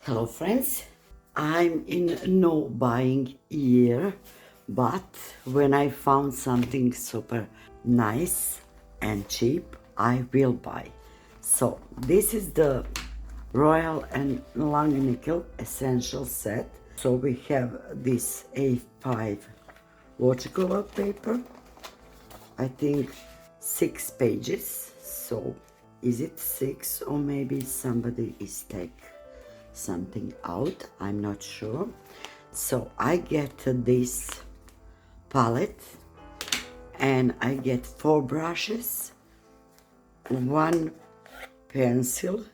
Hello friends, I'm in no buying year, but when I found something super nice and cheap, I will buy. So this is the Royal and Langnickel essential set. So we have this A5 watercolor paper, I think 6 pages. So is it 6 or maybe somebody is take something out, I'm not sure. So I get this palette and I get 4 brushes, 1 pencil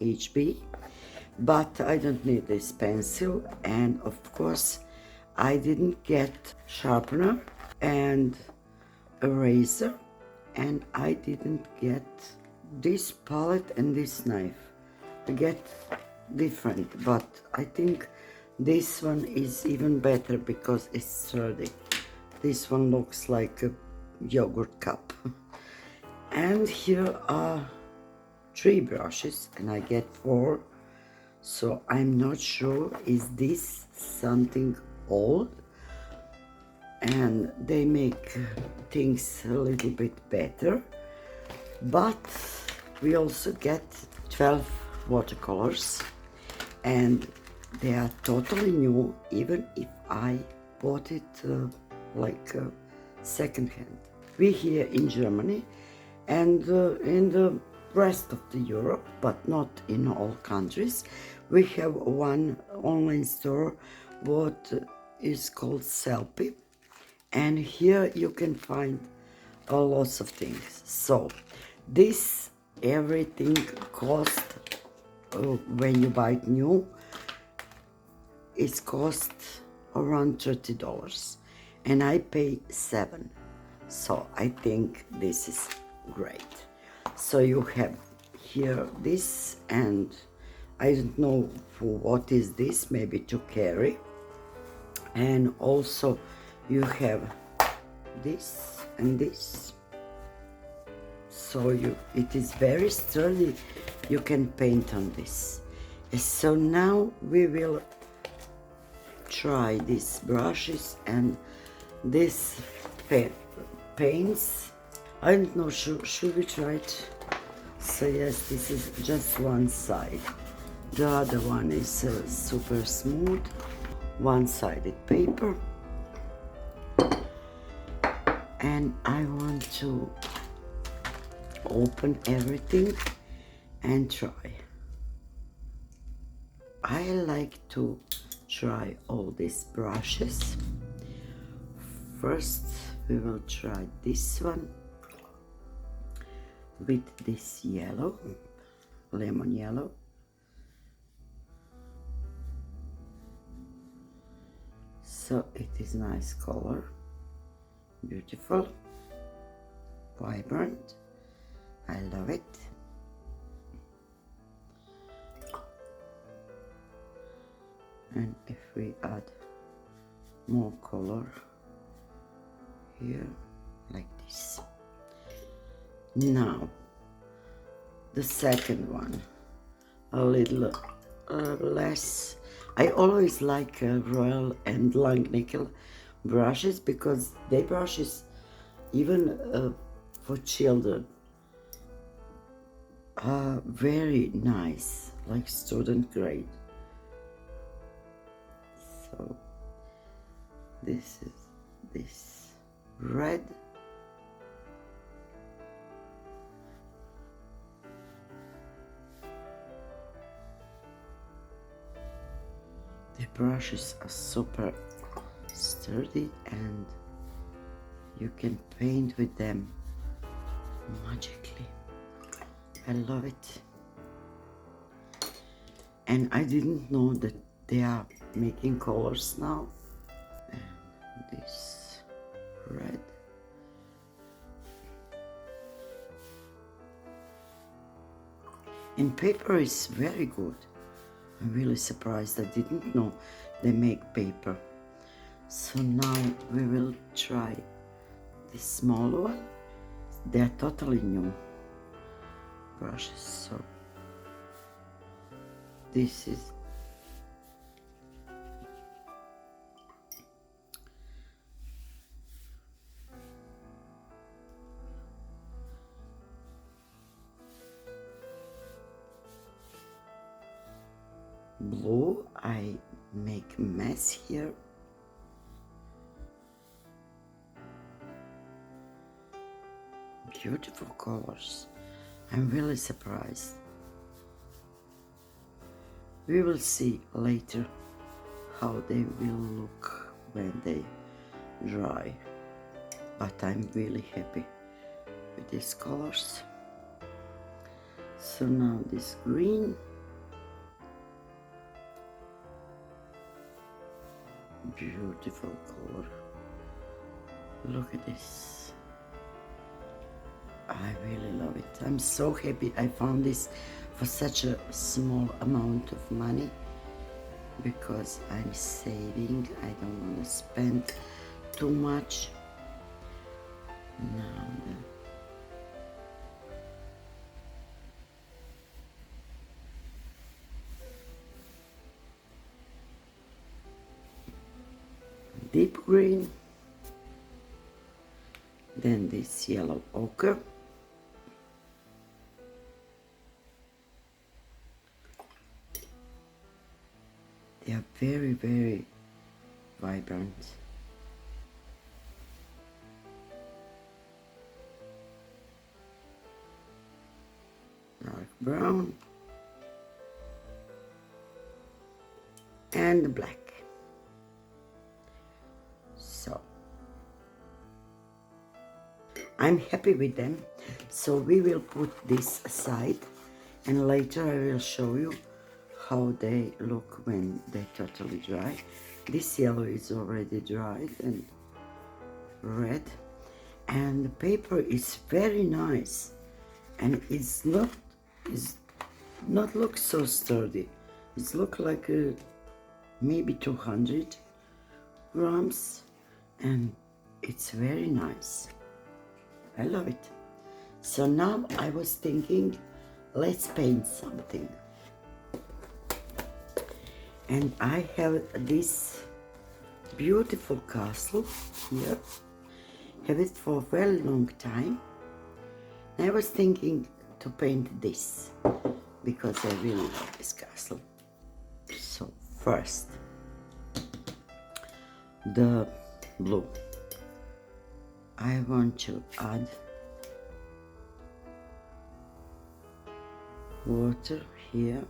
HB, but I don't need this pencil, and of course I didn't get sharpener and eraser, and I didn't get this palette and this knife. I get different, but I think this one is even better because it's sturdy. This one looks like a yogurt cup. And here are 3 brushes and I get 4, so I'm not sure is this something old and they make things a little bit better. But we also get 12 watercolors and they are totally new, even if I bought it like second hand. We here in Germany and in the rest of the Europe, but not in all countries, we have one online store what is called Selfie, and here you can find lots of things. So this everything cost when you buy it new, it's cost around $30 and I pay 7, so I think this is great. So you have here this, and I don't know for what is this, maybe to carry, and also you have this and this, so it is very sturdy, you can paint on this. So now we will try these brushes and this paints. I don't know, should we try it? So yes, this is just one side, the other one is super smooth, one-sided paper, and I want to open everything and try. I like to try all these brushes. First we will try this one with this yellow, lemon yellow. So it is nice color, beautiful, vibrant, I love it. And if we add more color here, like this. Now, the second one, a little less. I always like Royal and Langnickel brushes because they brushes even for children are very nice, like student grade. So this is this red, the brushes are super sturdy and you can paint with them magically. I love it. And I didn't know that they are making colors now. And this red. And paper is very good. I'm really surprised. I didn't know they make paper. So now we will try this small one. They're totally new brushes. So this is blue. I make a mess here. Beautiful colors. I'm really surprised. We will see later how they will look when they dry. But I'm really happy with these colors. So now this green. Beautiful color. Look at this. I really love it. I'm so happy I found this for such a small amount of money, because I'm saving. I don't want to spend too much. Now deep green, then this yellow ochre, they are very, very vibrant. Dark brown and black. So I'm happy with them. So we will put this aside, and later I will show you how they look when they totally dry. This yellow is already dried and red, and the paper is very nice, and it's not look so sturdy. It's look like maybe 200 grams, and it's very nice. I love it. So now I was thinking, let's paint something. And I have this beautiful castle here. Have it for a very long time. And I was thinking to paint this because I really love this castle. So first, the blue. I want to add water here.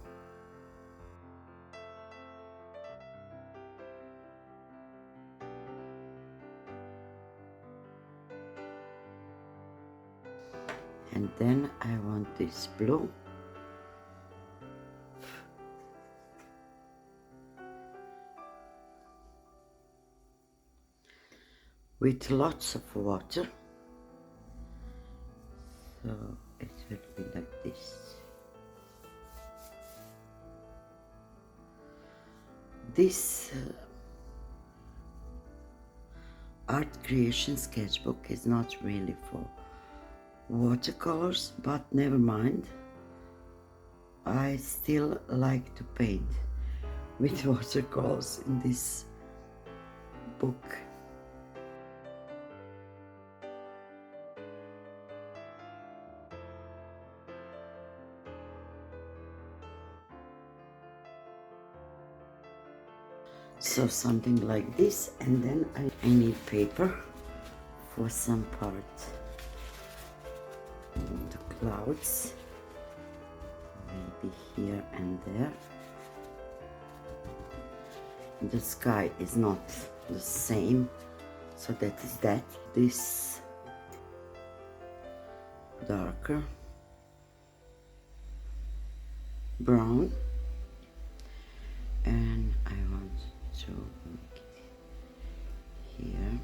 And then I want this blue. With lots of water. So it will be like this. This art creation sketchbook is not really for watercolors, but never mind. I still like to paint with watercolors in this book. So something like this, and then I need paper for some part. The clouds, maybe here and there. The sky is not the same, so that is that. This darker brown, and I want to make it here.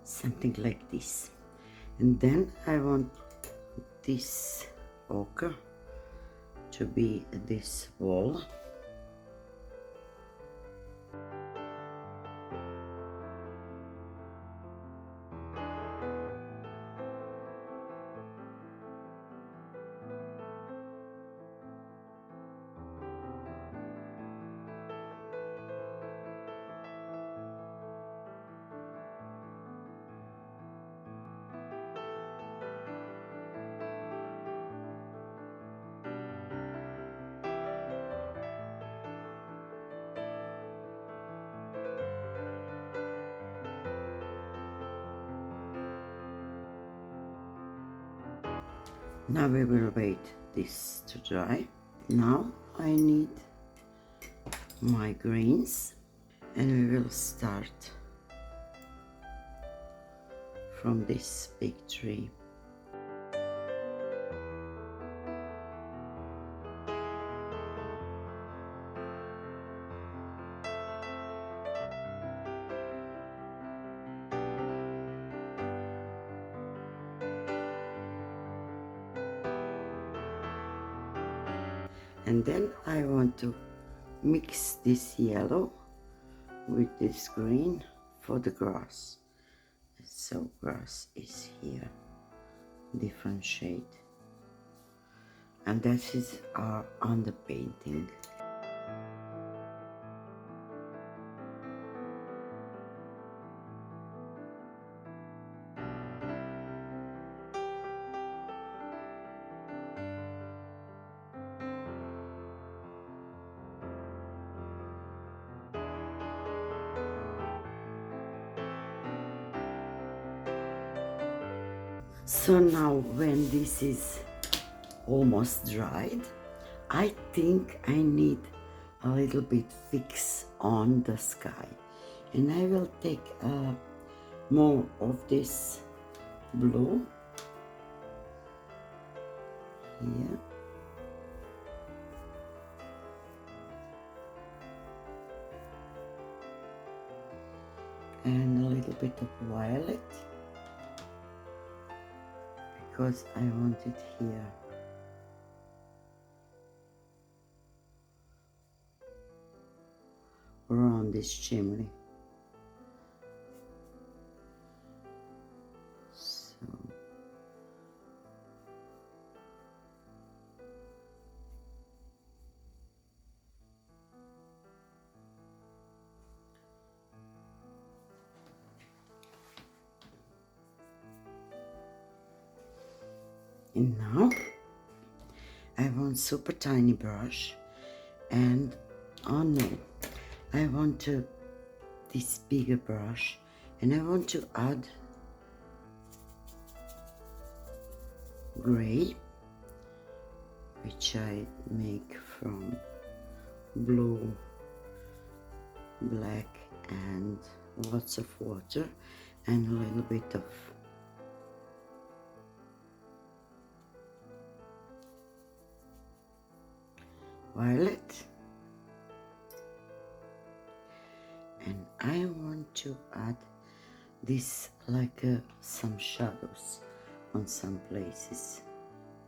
Something like this. And then I want this ochre to be this wall. Now we will wait this to dry. Now I need my greens, and we will start from this big tree. And then I want to mix this yellow with this green for the grass. So grass is here, different shade. And that is our underpainting. So now when this is almost dried, I think I need a little bit fix on the sky, and I will take more of this blue here, and a little bit of violet, because I want it here. Around this chimney. So and now I want super tiny brush, and oh no, I want this bigger brush, and I want to add gray, which I make from blue, black, and lots of water, and a little bit of violet. And I want to add this like some shadows on some places,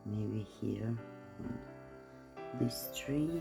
maybe here on this tree.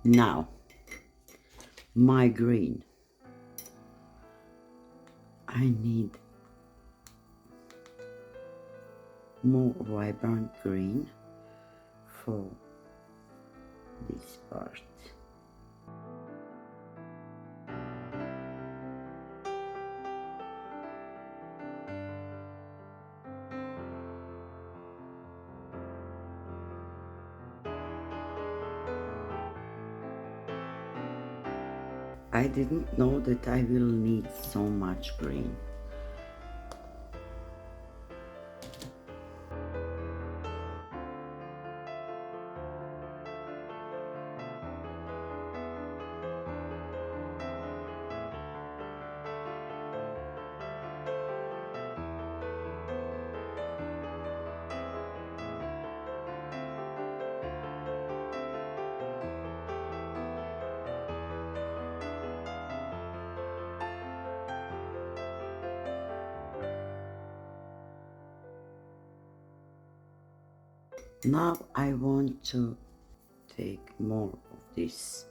Now, my green. I need more vibrant green for this part. I didn't know that I will need so much green. Now I want to take more of this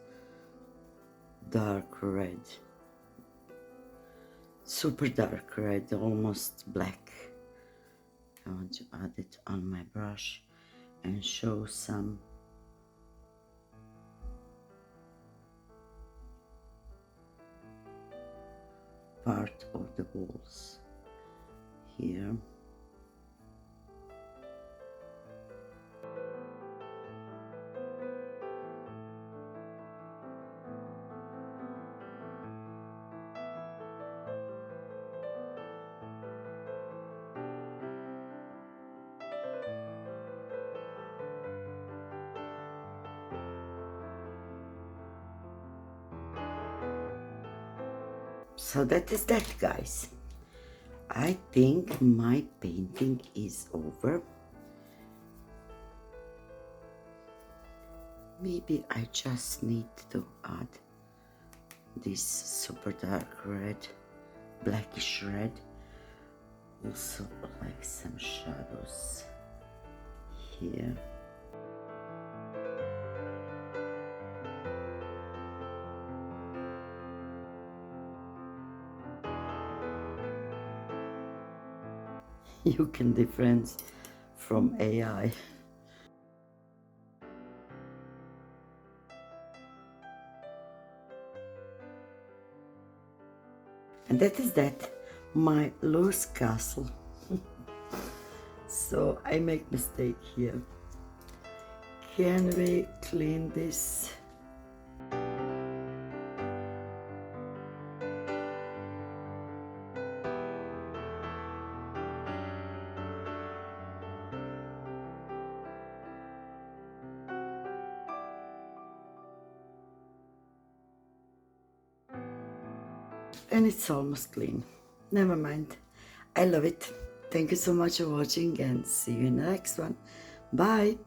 dark red, super dark red, almost black. I want to add it on my brush and show some part of the walls here. So that is that, guys. I think my painting is over. Maybe I just need to add this super dark red, blackish red. Also like some shadows here. You can difference from AI. And that is that, my loose castle. So I make mistake here. Can we clean this? And it's almost clean. Never mind. I love it. Thank you so much for watching and see you in the next one. Bye.